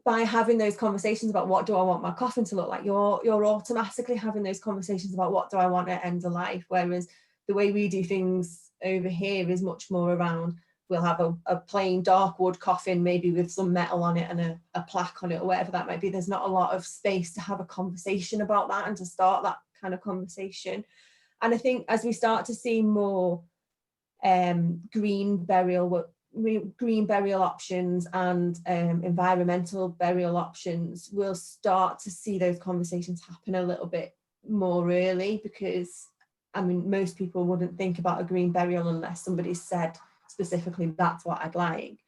by having those conversations about what do I want my coffin to look like, you're automatically having those conversations about what do I want at end of life. Whereas the way we do things over here is much more around, we'll have a plain dark wood coffin, maybe with some metal on it and a plaque on it or whatever that might be. There's not a lot of space to have a conversation about that and to start that kind of conversation. And I think as we start to see more green burial options and environmental burial options, we'll start to see those conversations happen a little bit more early, because I mean, most people wouldn't think about a green burial unless somebody said specifically that's what I'd like.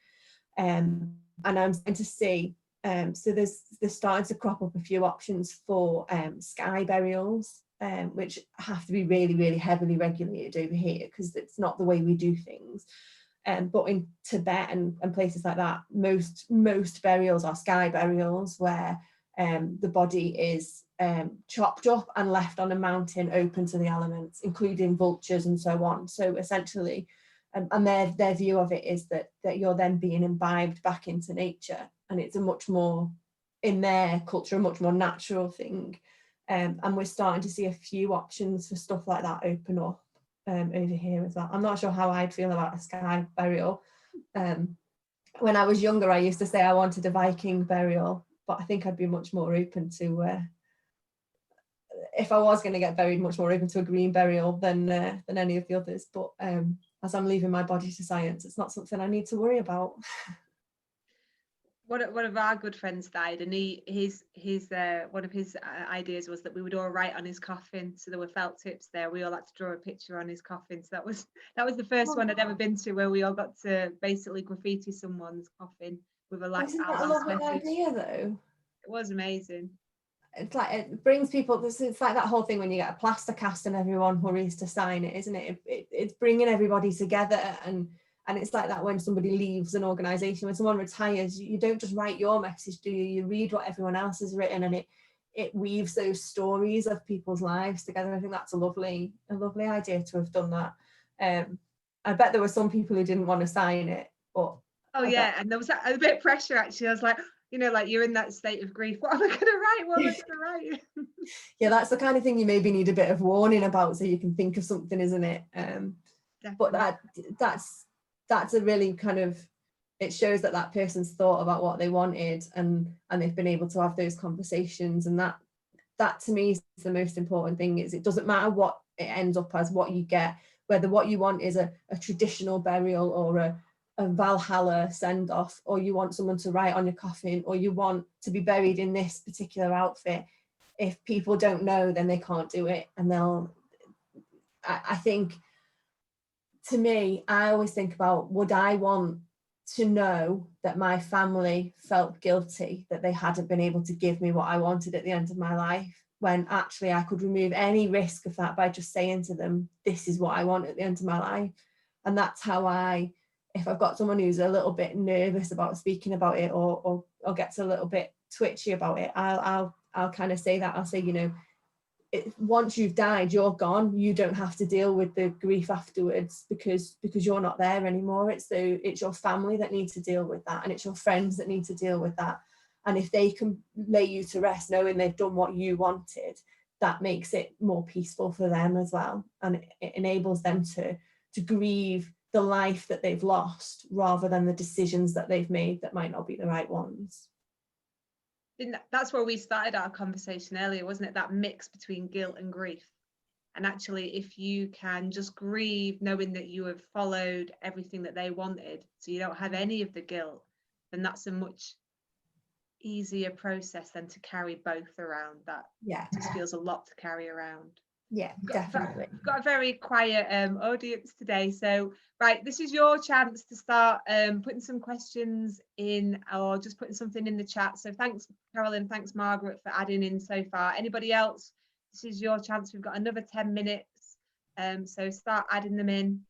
And I'm starting to see, so there's starting to crop up a few options for sky burials, which have to be really, really heavily regulated over here because it's not the way we do things. But in Tibet and places like that, most burials are sky burials, where the body is chopped up and left on a mountain open to the elements, including vultures and so on. So essentially, and their view of it is that you're then being imbibed back into nature, and it's a much more, in their culture, a much more natural thing. And we're starting to see a few options for stuff like that open up over here as well. I'm not sure how I'd feel about a sky burial. When I was younger, I used to say I wanted a Viking burial, but I think I'd be much more open to, if I was going to get buried, much more open to a green burial than any of the others. But as I'm leaving my body to science, it's not something I need to worry about. One of our good friends died, and his one of his ideas was that we would all write on his coffin. So there were felt tips there. We all had to draw a picture on his coffin. So that was the first one I'd ever been to, where we all got to basically graffiti someone's coffin with a Isn't that a lovely idea though? It was amazing. It's like, it brings people, it's like that whole thing when you get a plaster cast and everyone hurries to sign it, isn't it? It's bringing everybody together, and it's like that when somebody leaves an organisation, when someone retires, you don't just write your message, do you? You read what everyone else has written, and it weaves those stories of people's lives together. I think that's a lovely idea to have done that. I bet there were some people who didn't want to sign it, but and there was a bit of pressure actually. I was like, like you're in that state of grief. What am I going to write? What am I going to write? Yeah, that's the kind of thing you maybe need a bit of warning about, so you can think of something, isn't it? But that's a really kind of, it shows that person's thought about what they wanted, and they've been able to have those conversations, and that to me is the most important thing. Is it doesn't matter what it ends up as, what you get, whether what you want is a traditional burial or a Valhalla send off, or you want someone to write on your coffin, or you want to be buried in this particular outfit. If people don't know, then they can't do it, and I think, to me, I always think about, would I want to know that my family felt guilty that they hadn't been able to give me what I wanted at the end of my life, when actually I could remove any risk of that by just saying to them, this is what I want at the end of my life. And that's how if I've got someone who's a little bit nervous about speaking about it, or gets a little bit twitchy about it, I'll kind of say that. I'll say, once you've died, you're gone. You don't have to deal with the grief afterwards, because you're not there anymore. It's your family that need to deal with that, and it's your friends that need to deal with that. And if they can lay you to rest knowing they've done what you wanted, that makes it more peaceful for them as well, and it enables them to grieve the life that they've lost, rather than the decisions that they've made that might not be the right ones. That's where we started our conversation earlier, wasn't it? That mix between guilt and grief. And actually, if you can just grieve knowing that you have followed everything that they wanted, so you don't have any of the guilt, then that's a much easier process than to carry both around. That just feels a lot to carry around. Yeah, definitely. We've got a very quiet audience today, so right, this is your chance to start putting some questions in, or just putting something in the chat. So thanks Carolyn, thanks Margaret for adding in so far. Anybody else, this is your chance. We've got another 10 minutes, so start adding them in.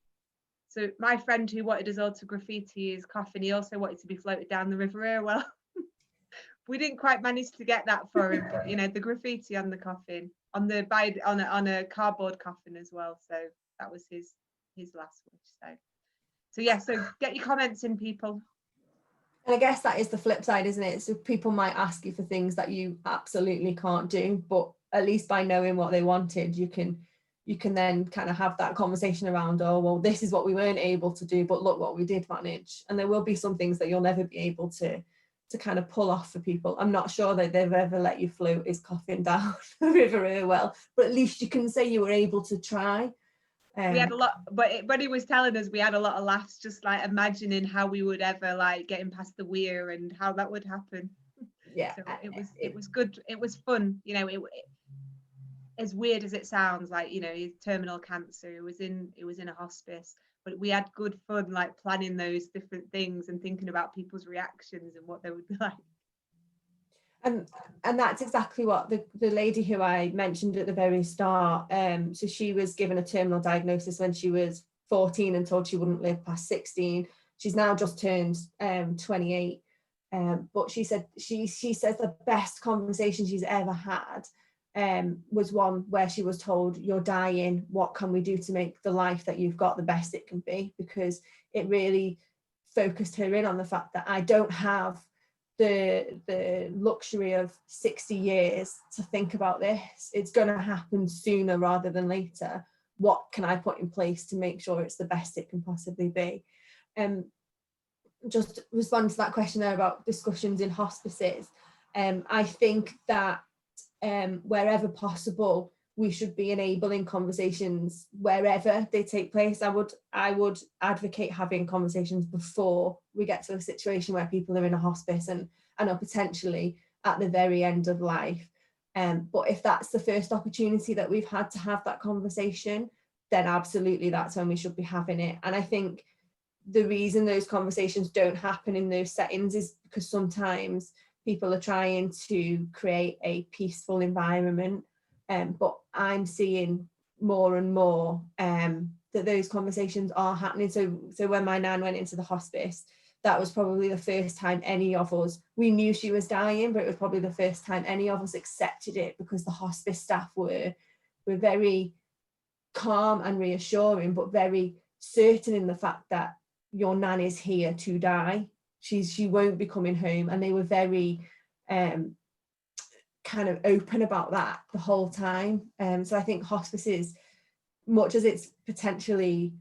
So my friend who wanted us all to graffiti his coffin, he also wanted to be floated down the River Irwell. We didn't quite manage to get that for him, but the graffiti on the coffin, on a cardboard coffin as well. So that was his last wish. So yeah, so get your comments in, people. And I guess that is the flip side, isn't it? So people might ask you for things that you absolutely can't do, but at least by knowing what they wanted, you can then kind of have that conversation around, oh, well, this is what we weren't able to do, but look what we did manage. And there will be some things that you'll never be able to kind of pull off for people. I'm not sure that they've ever let you float his coffin down the River Irwell, but at least you can say you were able to try. We had a lot, but when he was telling us, we had a lot of laughs, just like imagining how we would ever like getting past the weir and how that would happen. Yeah, so it was good. It was fun. As weird as it sounds, like his terminal cancer, it was in a hospice, but we had good fun, like planning those different things and thinking about people's reactions and what they would be like. And that's exactly what the lady who I mentioned at the very start, so she was given a terminal diagnosis when she was 14 and told she wouldn't live past 16. She's now just turned 28, but she said she says the best conversation she's ever had was one where she was told, you're dying, what can we do to make the life that you've got the best it can be? Because it really focused her in on the fact that I don't have the luxury of 60 years to think about this. It's going to happen sooner rather than later. What can I put in place to make sure it's the best it can possibly be? Just respond to that question there about discussions in hospices. I think that wherever possible, we should be enabling conversations wherever they take place. I would advocate having conversations before we get to a situation where people are in a hospice and are potentially at the very end of life. But if that's the first opportunity that we've had to have that conversation, then absolutely that's when we should be having it. And I think the reason those conversations don't happen in those settings is because sometimes people are trying to create a peaceful environment. But I'm seeing more and more that those conversations are happening. So when my nan went into the hospice, that was probably the first time any of us, we knew she was dying, but it was probably the first time any of us accepted it, because the hospice staff were very calm and reassuring, but very certain in the fact that your nan is here to die. She won't be coming home. And they were very kind of open about that the whole time. So I think hospices, much as it's potentially,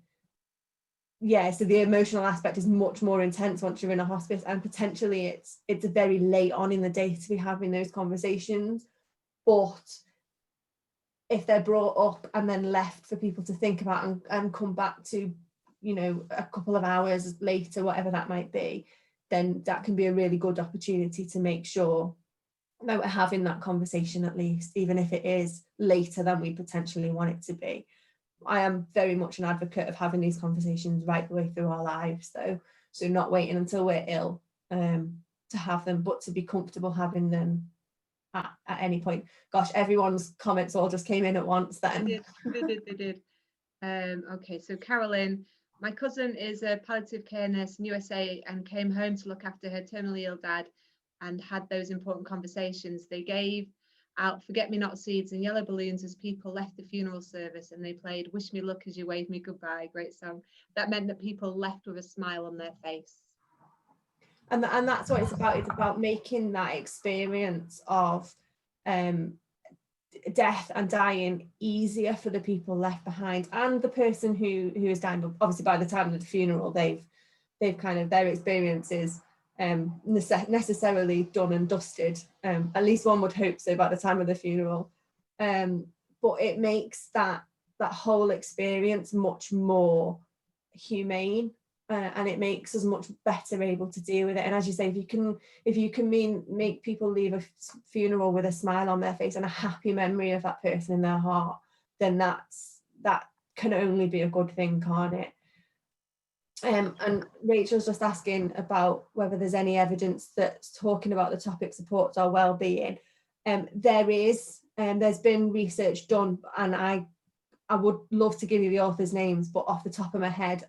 so the emotional aspect is much more intense once you're in a hospice, and potentially it's very late on in the day to be having those conversations. But if they're brought up and then left for people to think about and come back to, a couple of hours later, whatever that might be, then that can be a really good opportunity to make sure that we're having that conversation, at least, even if it is later than we potentially want it to be. I am very much an advocate of having these conversations right the way through our lives, though. So not waiting until we're ill to have them, but to be comfortable having them at any point. Gosh, everyone's comments all just came in at once then. They did. Okay, so Carolyn, my cousin is a palliative care nurse in USA and came home to look after her terminally ill dad and had those important conversations. They gave out forget-me-not seeds and yellow balloons as people left the funeral service, and they played Wish Me Luck as You Wave Me Goodbye. Great song. That meant that people left with a smile on their face. And that's what it's about. It's about making that experience of death and dying easier for the people left behind, and the person who is dying. But obviously by the time of the funeral, they've kind of, their experiences necessarily done and dusted. At least one would hope so by the time of the funeral. But it makes that whole experience much more humane, and it makes us much better able to deal with it. And as you say, if you can make people leave a funeral with a smile on their face and a happy memory of that person in their heart, then that can only be a good thing, can't it? And Rachel's just asking about whether there's any evidence that's talking about the topic supports our well-being. There's been research done, and I would love to give you the authors' names, but off the top of my head,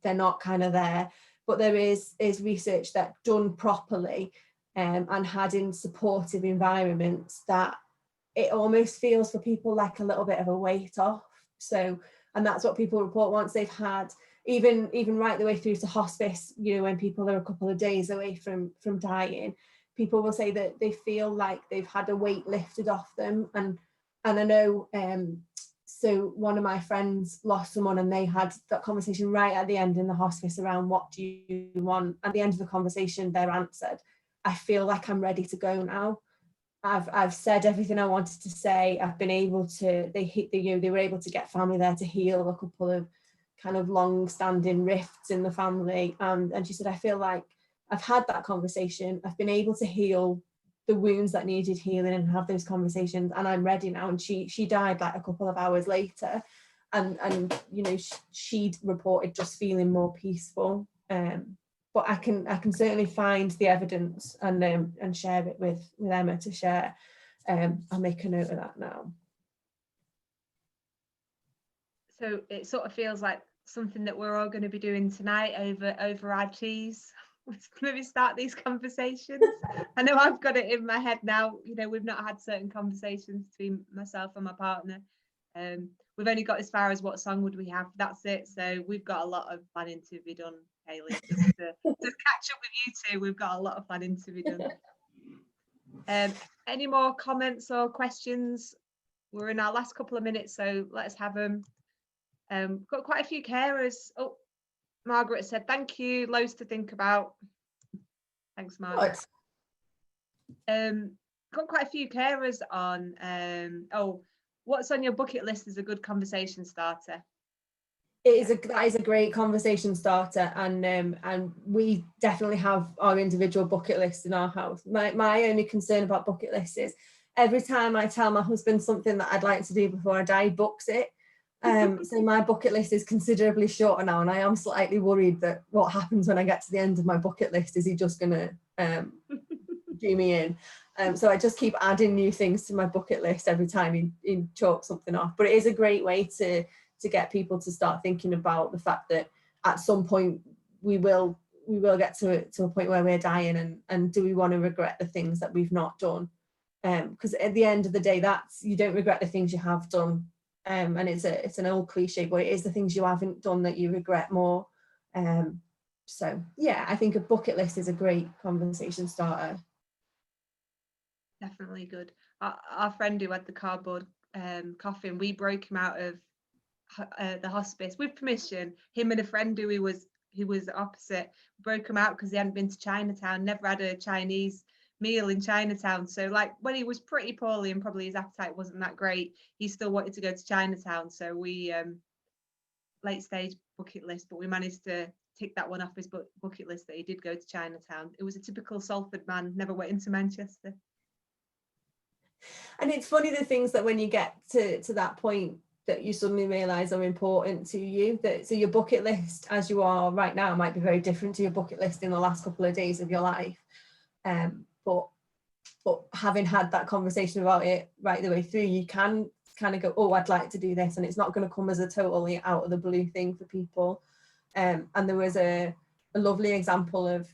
they're not kind of there. But there is research that done properly and had in supportive environments, that it almost feels for people like a little bit of a weight off. So, and that's what people report once they've had, even right the way through to hospice, when people are a couple of days away from dying, people will say that they feel like they've had a weight lifted off them. And I know, so one of my friends lost someone, and they had that conversation right at the end in the hospice around what do you want. At the end of the conversation, their answered, I feel like I'm ready to go now. I've said everything I wanted to say. I've been able to, they were able to get family there to heal a couple of kind of long-standing rifts in the family, and she said, I feel like I've had that conversation, I've been able to heal the wounds that needed healing and have those conversations, and I'm ready now. And she died like a couple of hours later, and she'd reported just feeling more peaceful. But I can certainly find the evidence and share it with Emma to share. I'll make a note of that now. So it sort of feels like something that we're all going to be doing tonight over our teas. maybe start these conversations. I know I've got it in my head now, you know, we've not had certain conversations between myself and my partner. We've only got as far as what song would we have, that's it. So we've got a lot of planning to be done, Kayleigh. Just to catch up with you two, we've got a lot of planning to be done. Any more comments or questions? We're in our last couple of minutes, so let's have them. Got quite a few carers. Oh, Margaret said, thank you, loads to think about. Thanks, Margaret. Got quite a few carers on. Oh, what's on your bucket list is a good conversation starter. That is a great conversation starter, and we definitely have our individual bucket lists in our house. My only concern about bucket lists is every time I tell my husband something that I'd like to do before I die, he books it. So my bucket list is considerably shorter now, and I am slightly worried that what happens when I get to the end of my bucket list, is he just gonna do me in? So I just keep adding new things to my bucket list every time he chalks something off. But it is a great way to get people to start thinking about the fact that at some point we will get to a point where we're dying, and do we want to regret the things that we've not done? Because at the end of the day, you don't regret the things you have done. And it's an old cliche, but it is the things you haven't done that you regret more. So yeah, I think a bucket list is a great conversation starter. Definitely good. Our friend who had the cardboard coffin, we broke him out of the hospice with permission. Him and a friend who was opposite broke him out because he hadn't been to Chinatown, never had a Chinese meal in Chinatown. So like when he was pretty poorly and probably his appetite wasn't that great, he still wanted to go to Chinatown. So we late stage bucket list, but we managed to tick that one off his bucket list that he did go to Chinatown. It was a typical Salford man, never went into Manchester. And it's funny, the things that when you get to that point that you suddenly realise are important to you. So your bucket list as you are right now might be very different to your bucket list in the last couple of days of your life. But having had that conversation about it right the way through, you can kind of go, oh, I'd like to do this, and it's not going to come as a totally out of the blue thing for people. And there was a lovely example of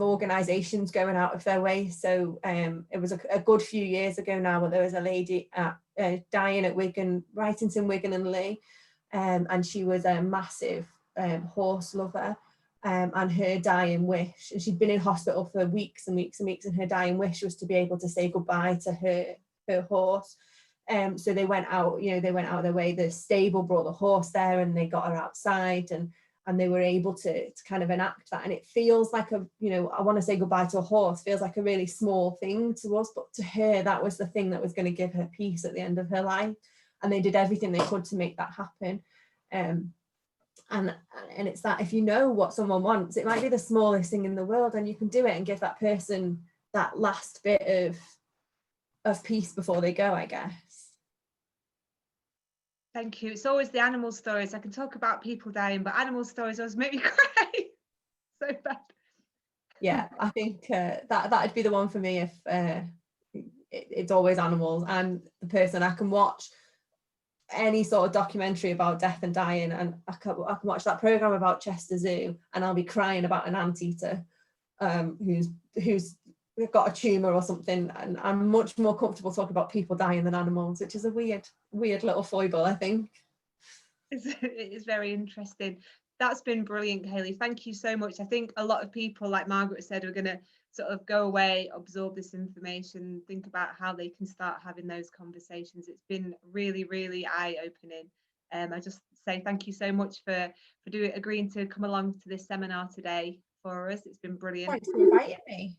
organisations going out of their way. So it was a good few years ago now, but there was a lady dying at Wigan, Wrightington, Wigan and Lee, and she was a massive horse lover. And her dying wish, and she'd been in hospital for weeks and weeks and weeks, and her dying wish was to be able to say goodbye to her horse. So they went out of their way. The stable brought the horse there, and they got her outside, and they were able to kind of enact that. And it feels like I want to say goodbye to a horse feels like a really small thing to us, but to her that was the thing that was going to give her peace at the end of her life, and they did everything they could to make that happen. And it's that if you know what someone wants, it might be the smallest thing in the world, and you can do it and give that person that last bit of peace before they go, I guess. Thank you. It's always the animal stories. I can talk about people dying, but animal stories always make me cry so bad. Yeah, I think that'd be the one for me. If it's always animals, and the person I can watch any sort of documentary about death and dying, and I can watch that program about Chester Zoo, and I'll be crying about an anteater who's got a tumor or something, and I'm much more comfortable talking about people dying than animals, which is a weird little foible, I think. It is very interesting. That's been brilliant, Kayleigh. Thank you so much. I think a lot of people, like Margaret said, are going to sort of go away, absorb this information, think about how they can start having those conversations. It's been really, really eye-opening. I just say thank you so much for agreeing to come along to this seminar today for us. It's been brilliant. Thanks for inviting me.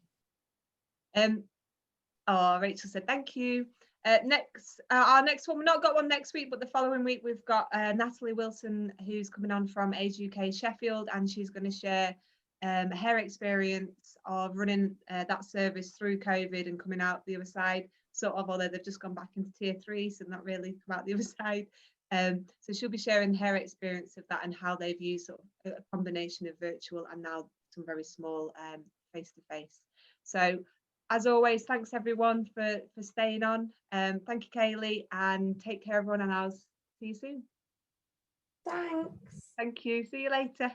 Rachel said thank you. Our next one, we've not got one next week, but the following week we've got Natalie Wilson, who's coming on from Age UK Sheffield, and she's going to share her experience of running that service through COVID and coming out the other side, sort of, although they've just gone back into tier 3, so not really come out the other side. So she'll be sharing her experience of that and how they've used sort of a combination of virtual and now some very small face-to-face. So as always, thanks everyone for staying on. Thank you, Kayleigh, and take care everyone, and I'll see you soon. Thanks. Thank you. See you later.